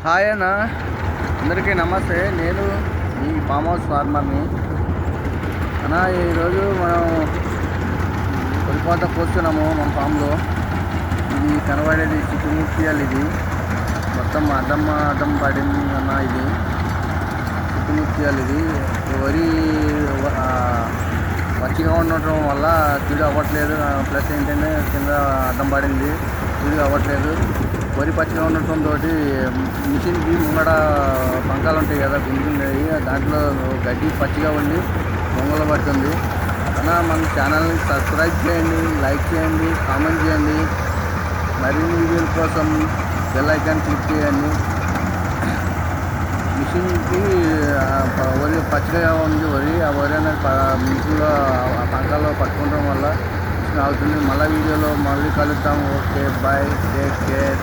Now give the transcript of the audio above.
Hi అన్న, అందరికీ నమస్తే. నేను మీ ఫామ్ హౌస్ ఫార్మర్ని అన్న. ఈరోజు మనం వరి కోస్తున్నాము మన ఫామ్లో. ఇది కనబడేది చిక్కుముత్యాలు. ఇది మొత్తం అడ్డం పడింది అన్న. ఇది చిక్కుముత్యాలు. ఇది వరి పచ్చిగా ఉండటం వల్ల తిరిగి అవ్వట్లేదు. ప్లస్ ఏంటంటే కింద అడ్డం పడింది, తిరిగి అవ్వట్లేదు. వరి పచ్చిగా ఉండటంతో మిషన్కి ముంగడ పంకాలు ఉంటాయి కదా, గుంజుండేవి, దాంట్లో గడ్డి పచ్చిగా ఉండి ముంగలు పడుతుంది అన్న. మన ఛానల్ని సబ్స్క్రైబ్ చేయండి, లైక్ చేయండి, కామెంట్ చేయండి. మరిన్ని వీడియోల కోసం బెల్ ఐకాన్ క్లిక్ చేయండి. మిషన్కి వరి పచ్చిగా ఉంది, ఆ వరి అనేది మిషన్లో పంకాల్లో పట్టుకోవడం వల్ల మిషన్ అవుతుంది. మళ్ళీ వీడియోలో మళ్ళీ కలుద్దాం. Okay, bye, take care.